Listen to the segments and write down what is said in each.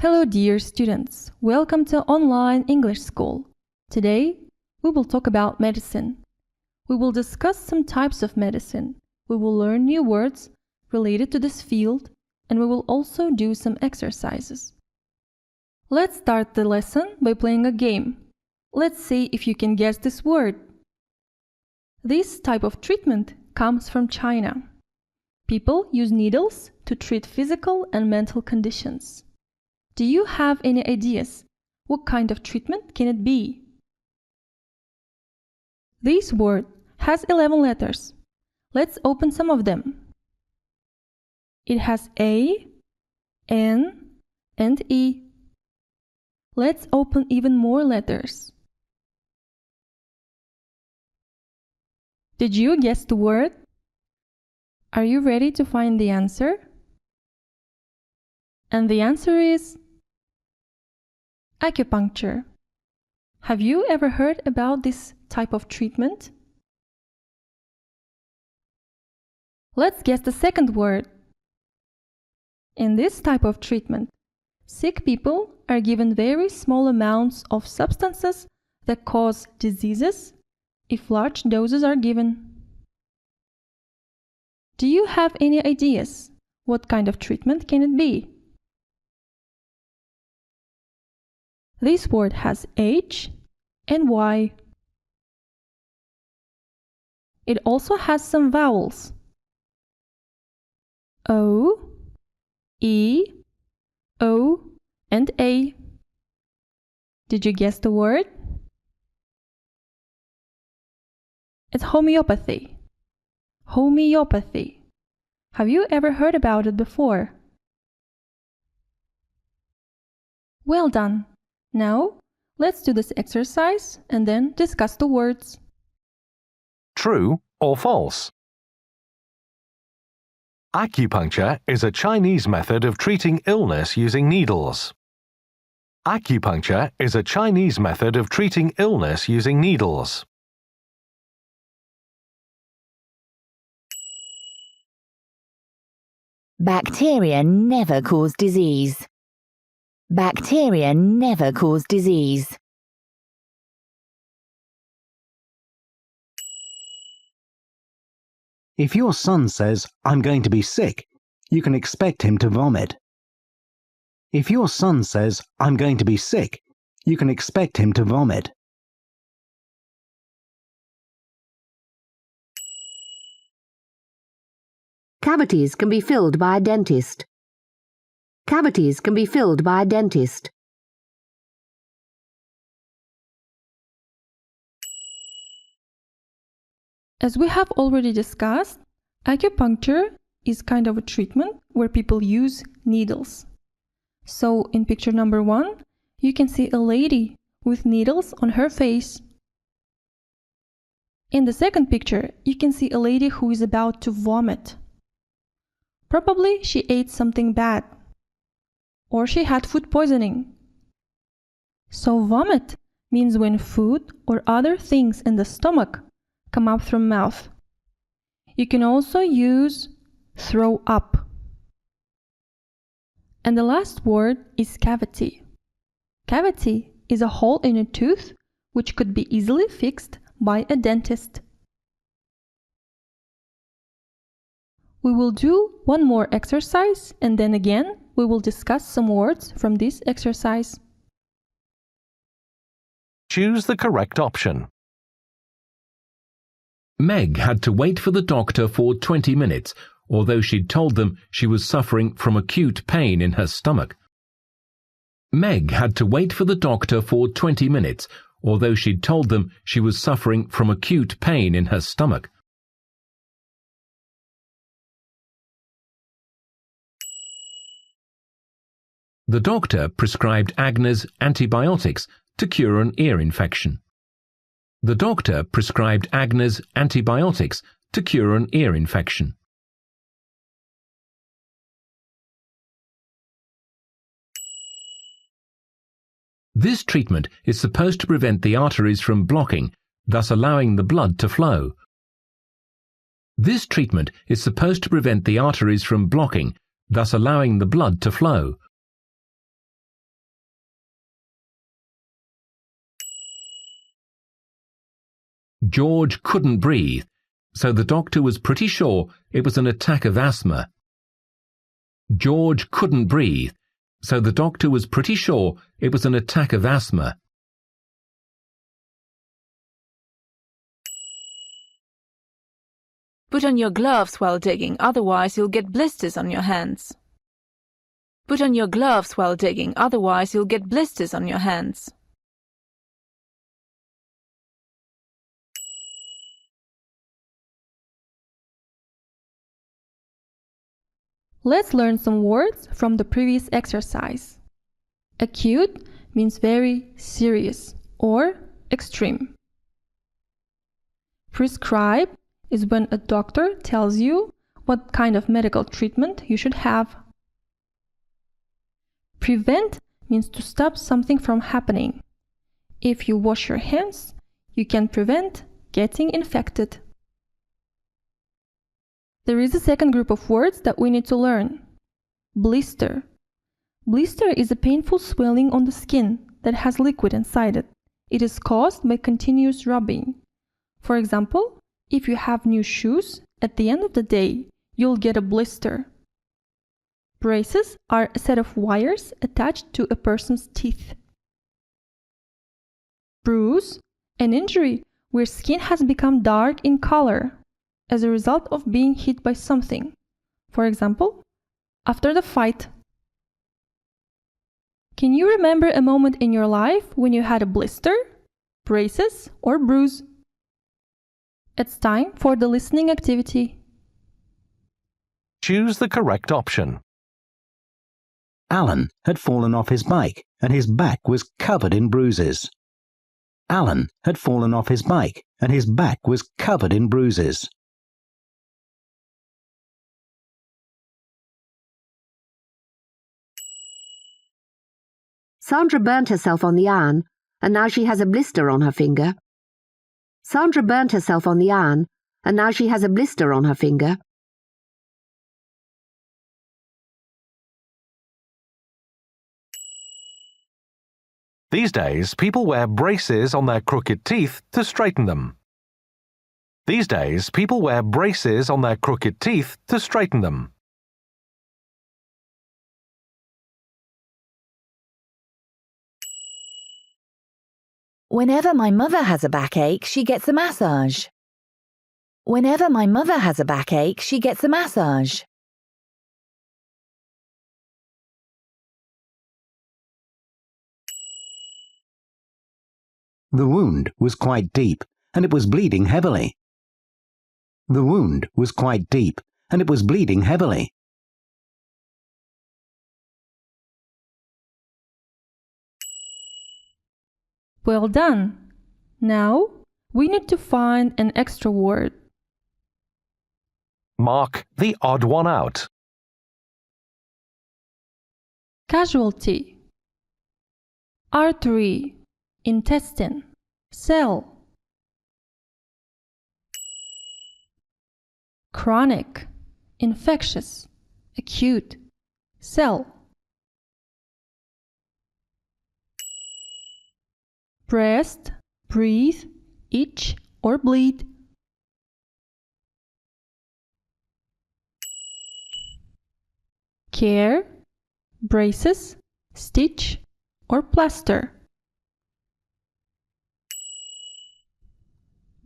Hello dear students, welcome to Online English School. Today, we will talk about medicine. We will discuss some types of medicine. We will learn new words related to this field, and we will also do some exercises. Let's start the lesson by playing a game. Let's see if you can guess this word. This type of treatment comes from China. People use needles to treat physical and mental conditions. Do you have any ideas? What kind of treatment can it be? This word has 11 letters. Let's open some of them. It has A, N, and E. Let's open even more letters. Did you guess the word? Are you ready to find the answer? And the answer is acupuncture. Have you ever heard about this type of treatment? Let's guess the second word. In this type of treatment, sick people are given very small amounts of substances that cause diseases if large doses are given. Do you have any ideas? What kind of treatment can it be? This word has H and Y. It also has some vowels. O, E, O, and A. Did you guess the word? It's homeopathy. Homeopathy. Have you ever heard about it before? Well done. Now, let's do this exercise and then discuss the words. True or false? Acupuncture is a Chinese method of treating illness using needles. Acupuncture is a Chinese method of treating illness using needles. Bacteria never cause disease. Bacteria never cause disease. If your son says, "I'm going to be sick," you can expect him to vomit. If your son says, "I'm going to be sick," you can expect him to vomit. Cavities can be filled by a dentist. Cavities can be filled by a dentist. As we have already discussed, acupuncture is kind of a treatment where people use needles. So in picture number 1, you can see a lady with needles on her face. In the second picture, you can see a lady who is about to vomit. Probably she ate something bad, or she had food poisoning. So vomit means when food or other things in the stomach come up from mouth. You can also use throw up. And the last word is cavity. Cavity is a hole in a tooth which could be easily fixed by a dentist. We will do one more exercise and then again we will discuss some words from this exercise. Choose the correct option. Meg had to wait for the doctor for 20 minutes, although she'd told them she was suffering from acute pain in her stomach. Meg had to wait for the doctor for 20 minutes, although she'd told them she was suffering from acute pain in her stomach. The doctor prescribed Agnes antibiotics to cure an ear infection. The doctor prescribed Agnes antibiotics to cure an ear infection. This treatment is supposed to prevent the arteries from blocking, thus allowing the blood to flow. This treatment is supposed to prevent the arteries from blocking, thus allowing the blood to flow. George couldn't breathe, so the doctor was pretty sure it was an attack of asthma. George couldn't breathe, so the doctor was pretty sure it was an attack of asthma. Put on your gloves while digging, otherwise you'll get blisters on your hands. Put on your gloves while digging, otherwise you'll get blisters on your hands. Let's learn some words from the previous exercise. Acute means very serious or extreme. Prescribe is when a doctor tells you what kind of medical treatment you should have. Prevent means to stop something from happening. If you wash your hands, you can prevent getting infected. There is a second group of words that we need to learn. Blister. Blister is a painful swelling on the skin that has liquid inside it. It is caused by continuous rubbing. For example, if you have new shoes, at the end of the day, you'll get a blister. Braces are a set of wires attached to a person's teeth. Bruise, an injury where skin has become dark in color as a result of being hit by something. For example, after the fight. Can you remember a moment in your life when you had a blister, braces, or bruise? It's time for the listening activity. Choose the correct option. Alan had fallen off his bike and his back was covered in bruises. Alan had fallen off his bike and his back was covered in bruises. Sandra burnt herself on the iron, and now she has a blister on her finger. Sandra burnt herself on the iron, and now she has a blister on her finger. These days, people wear braces on their crooked teeth to straighten them. These days, people wear braces on their crooked teeth to straighten them. Whenever my mother has a backache, she gets a massage. Whenever my mother has a backache, she gets a massage. The wound was quite deep and it was bleeding heavily. The wound was quite deep and it was bleeding heavily. Well done! Now, we need to find an extra word. Mark the odd one out. Casualty. Artery. Intestine. Cell. Chronic. Infectious. Acute. Cell. Breast, breathe, itch or bleed. Care, braces, stitch or plaster.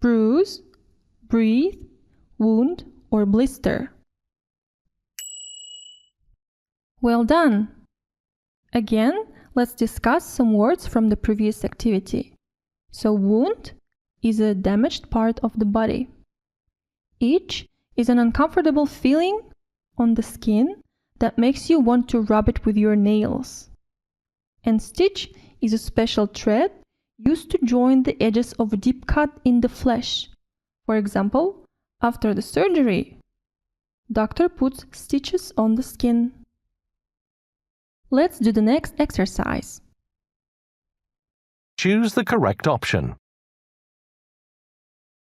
Bruise, breathe, wound or blister. Well done! Again, let's discuss some words from the previous activity. So, wound is a damaged part of the body. Itch is an uncomfortable feeling on the skin that makes you want to rub it with your nails. And stitch is a special thread used to join the edges of a deep cut in the flesh. For example, after the surgery, doctor puts stitches on the skin. Let's do the next exercise. Choose the correct option.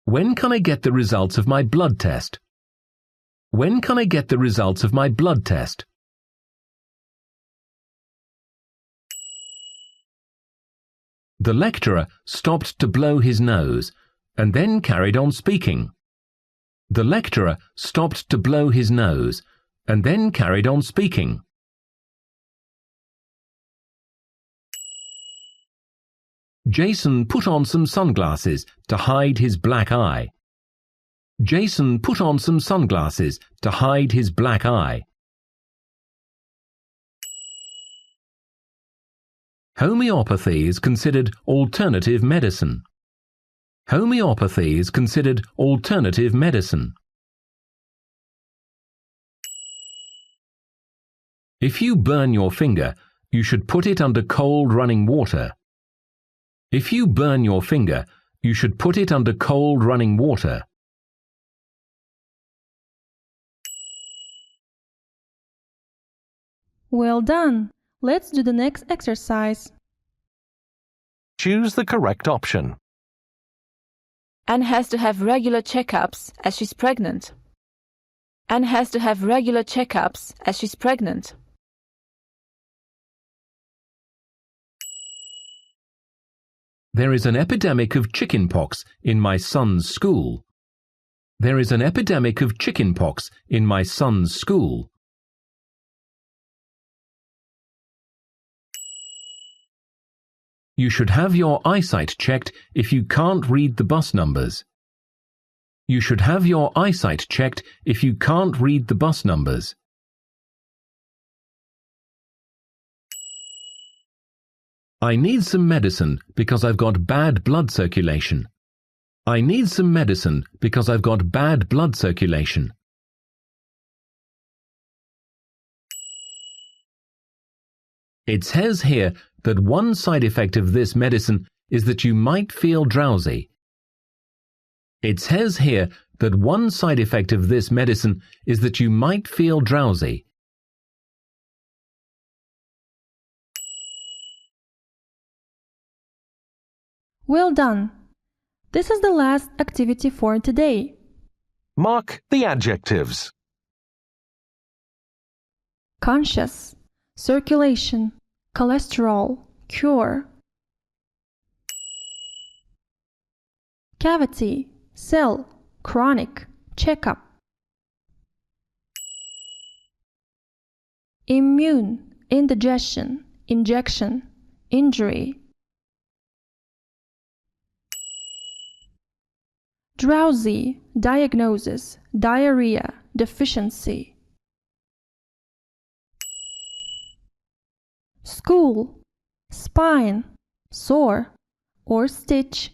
When can I get the results of my blood test? When can I get the results of my blood test? The lecturer stopped to blow his nose, and then carried on speaking. The lecturer stopped to blow his nose, and then carried on speaking. Jason put on some sunglasses to hide his black eye. Jason put on some sunglasses to hide his black eye. Homeopathy is considered alternative medicine. Homeopathy is considered alternative medicine. If you burn your finger, you should put it under cold running water. If you burn your finger, you should put it under cold running water. Well done! Let's do the next exercise. Choose the correct option. Anne has to have regular checkups as she's pregnant. Anne has to have regular checkups as she's pregnant. There is an epidemic of chickenpox in my son's school. There is an epidemic of chickenpox in my son's school. You should have your eyesight checked if you can't read the bus numbers. You should have your eyesight checked if you can't read the bus numbers. I need some medicine because I've got bad blood circulation. I need some medicine because I've got bad blood circulation. It says here that one side effect of this medicine is that you might feel drowsy. It says here that one side effect of this medicine is that you might feel drowsy. Well done! This is the last activity for today. Mark the adjectives. Conscious, circulation, cholesterol, cure. Cavity, cell, chronic, checkup. Immune, indigestion, injection, injury. Drowsy, diagnosis, diarrhea, deficiency. School, spine, sore, or stitch.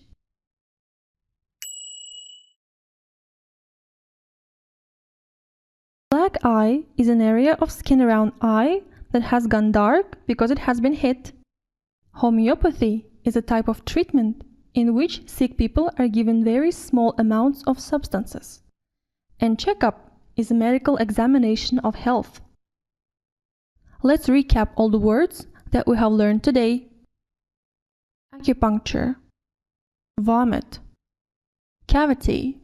Black eye is an area of skin around eye that has gone dark because it has been hit. Homeopathy is a type of treatment in which sick people are given very small amounts of substances. And checkup is a medical examination of health. Let's recap all the words that we have learned today. Acupuncture, vomit, cavity,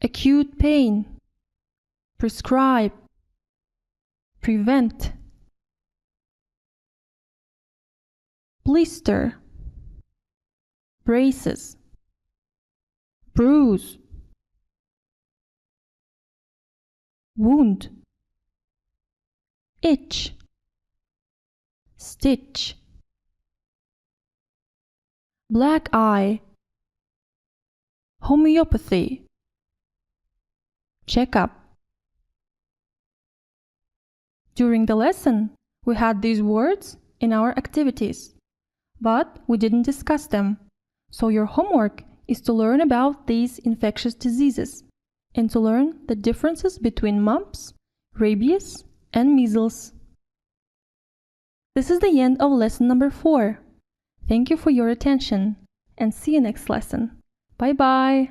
acute pain, prescribe, prevent, blister, braces, bruise, wound, itch, stitch, black eye, homeopathy, checkup. During the lesson, we had these words in our activities, but we didn't discuss them. So your homework is to learn about these infectious diseases and to learn the differences between mumps, rabies, and measles. This is the end of lesson number 4. Thank you for your attention and see you next lesson. Bye bye!